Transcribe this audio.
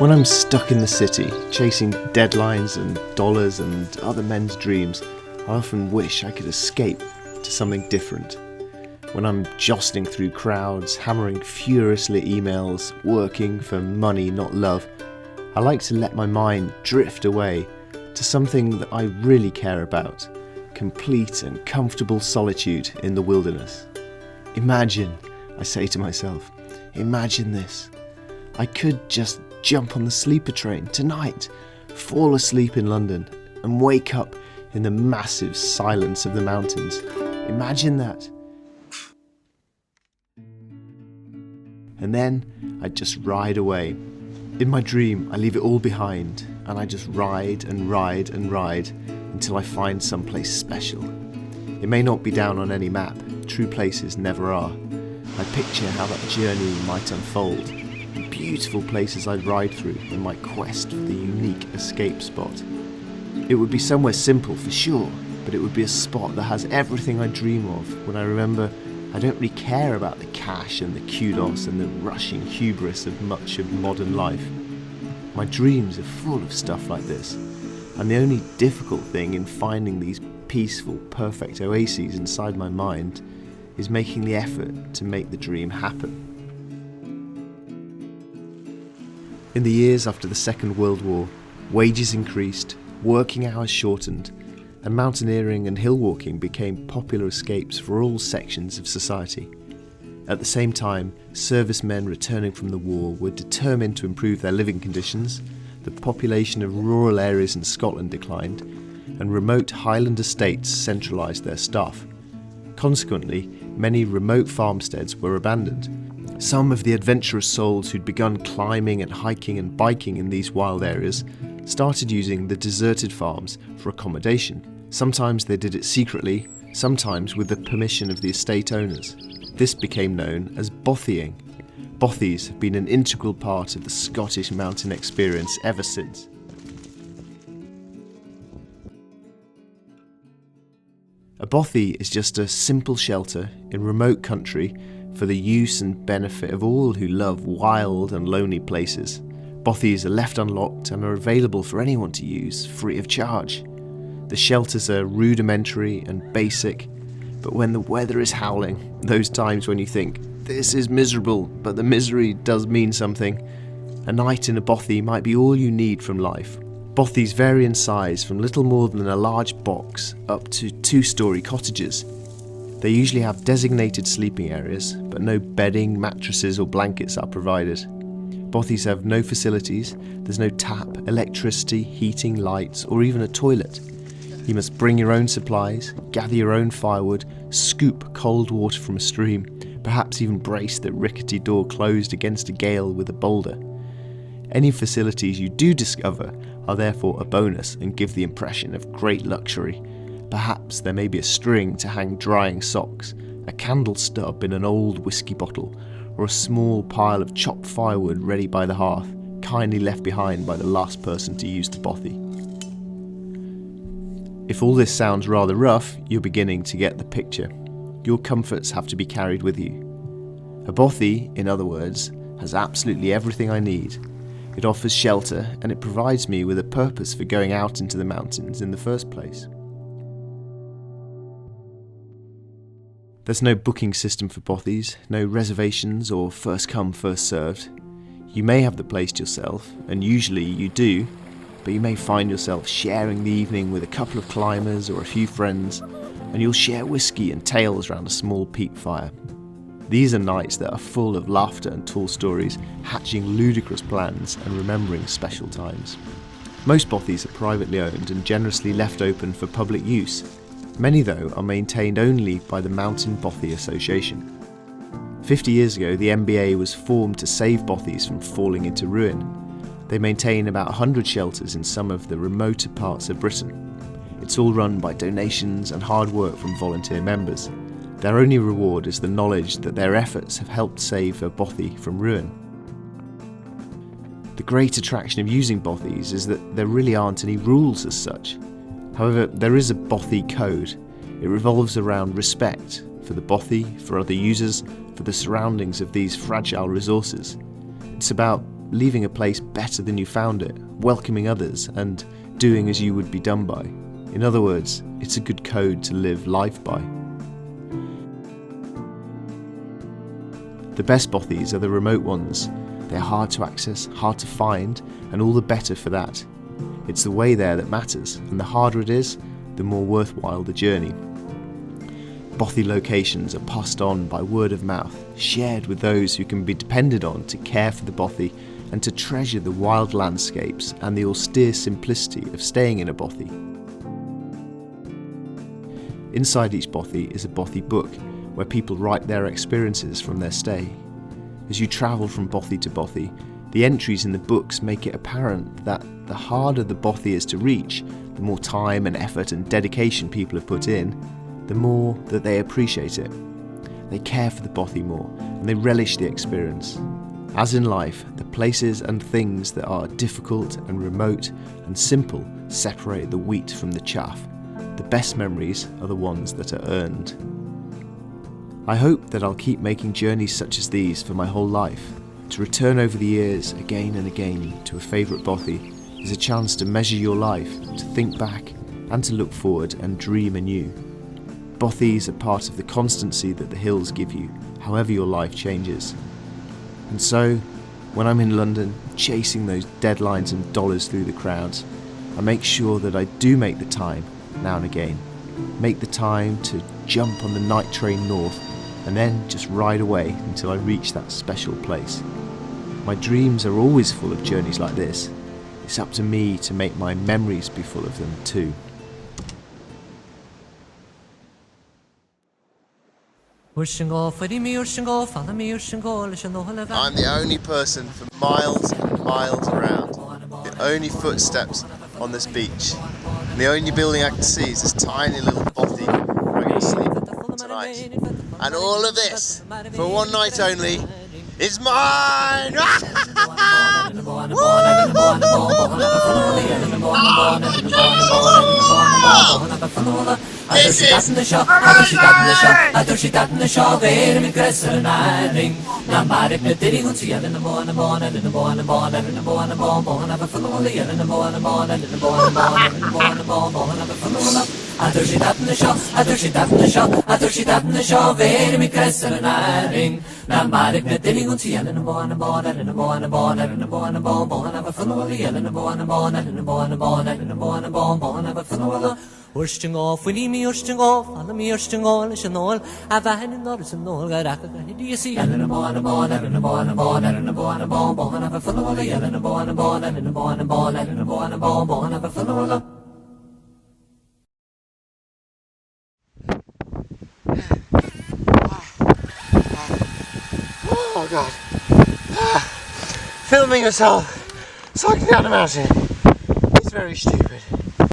When I'm stuck in the city, chasing deadlines and dollars and other men's dreams, I often wish I could escape to something different. When I'm jostling through crowds, hammering furiously emails, working for money, not love, I like to let my mind drift away to something that I really care about, complete and comfortable solitude in the wilderness. Imagine, I say to myself, imagine this. I could just jump on the sleeper train tonight, fall asleep in London, and wake up in the massive silence of the mountains. Imagine that. And then I'd just ride away. In my dream, I leave it all behind, and I just ride and ride and ride until I find someplace special. It may not be down on any map, true places never are. I picture how that journey might unfold, the beautiful places I'd ride through in my quest for the unique escape spot. It would be somewhere simple for sure, but it would be a spot that has everything I dream of when I remember I don't really care about the cash and the kudos and the rushing hubris of much of modern life. My dreams are full of stuff like this, and the only difficult thing in finding these peaceful, perfect oases inside my mind is making the effort to make the dream happen. In the years after the Second World War, wages increased, working hours shortened, and mountaineering and hill walking became popular escapes for all sections of society. At the same time, servicemen returning from the war were determined to improve their living conditions, the population of rural areas in Scotland declined, and remote Highland estates centralised their staff. Consequently, many remote farmsteads were abandoned. Some of the adventurous souls who'd begun climbing and hiking and biking in these wild areas started using the deserted farms for accommodation. Sometimes they did it secretly, sometimes with the permission of the estate owners. This became known as bothying. Bothies have been an integral part of the Scottish mountain experience ever since. A bothy is just a simple shelter in remote country for the use and benefit of all who love wild and lonely places. Bothies are left unlocked and are available for anyone to use, free of charge. The shelters are rudimentary and basic, but when the weather is howling, those times when you think, this is miserable, but the misery does mean something, a night in a bothy might be all you need from life. Bothies vary in size from little more than a large box up to 2-storey cottages. They usually have designated sleeping areas, but no bedding, mattresses or blankets are provided. Bothies have no facilities, there's no tap, electricity, heating, lights or even a toilet. You must bring your own supplies, gather your own firewood, scoop cold water from a stream, perhaps even brace the rickety door closed against a gale with a boulder. Any facilities you do discover are therefore a bonus and give the impression of great luxury. Perhaps there may be a string to hang drying socks, a candle stub in an old whiskey bottle, or a small pile of chopped firewood ready by the hearth, kindly left behind by the last person to use the bothy. If all this sounds rather rough, you're beginning to get the picture. Your comforts have to be carried with you. A bothy, in other words, has absolutely everything I need. It offers shelter and it provides me with a purpose for going out into the mountains in the first place. There's no booking system for bothies, no reservations or first come, first served. You may have the place to yourself, and usually you do, but you may find yourself sharing the evening with a couple of climbers or a few friends, and you'll share whiskey and tales around a small peat fire. These are nights that are full of laughter and tall stories, hatching ludicrous plans and remembering special times. Most bothies are privately owned and generously left open for public use. Many, though, are maintained only by the Mountain Bothy Association. 50 years ago, the MBA was formed to save bothies from falling into ruin. They maintain about 100 shelters in some of the remoter parts of Britain. It's all run by donations and hard work from volunteer members. Their only reward is the knowledge that their efforts have helped save a bothy from ruin. The great attraction of using bothies is that there really aren't any rules as such. However, there is a bothy code. It revolves around respect for the bothy, for other users, for the surroundings of these fragile resources. It's about leaving a place better than you found it, welcoming others, and doing as you would be done by. In other words, it's a good code to live life by. The best bothies are the remote ones. They're hard to access, hard to find, and all the better for that. It's the way there that matters, and the harder it is, the more worthwhile the journey. Bothy locations are passed on by word of mouth, shared with those who can be depended on to care for the bothy and to treasure the wild landscapes and the austere simplicity of staying in a bothy. Inside each bothy is a bothy book, where people write their experiences from their stay. As you travel from bothy to bothy, the entries in the books make it apparent that the harder the bothy is to reach, the more time and effort and dedication people have put in, the more that they appreciate it. They care for the bothy more, and they relish the experience. As in life, the places and things that are difficult and remote and simple separate the wheat from the chaff. The best memories are the ones that are earned. I hope that I'll keep making journeys such as these for my whole life. To return over the years again and again to a favourite bothy is a chance to measure your life, to think back and to look forward and dream anew. Bothies are part of the constancy that the hills give you, however your life changes. And so, when I'm in London, chasing those deadlines and dollars through the crowds, I make sure that I do make the time, now and again. Make the time to jump on the night train north, and then just ride away until I reach that special place. My dreams are always full of journeys like this. It's up to me to make my memories be full of them too. I'm the only person for miles and miles around. The only footsteps on this beach. And the only building I can see is this tiny little bothy where I'm going to sleep tonight. And all of this, for one night only, is mine! This is Ursting off, we me ursting off, all me ursting all, is an all, I've had in Norris and all, do you see? And a born, and a born, and a born, and a born, and a born, of a full of the and a born, and a born, and a born, and a born, of a full of Oh God. Filming yourself, sucking down a mountain. It's very stupid.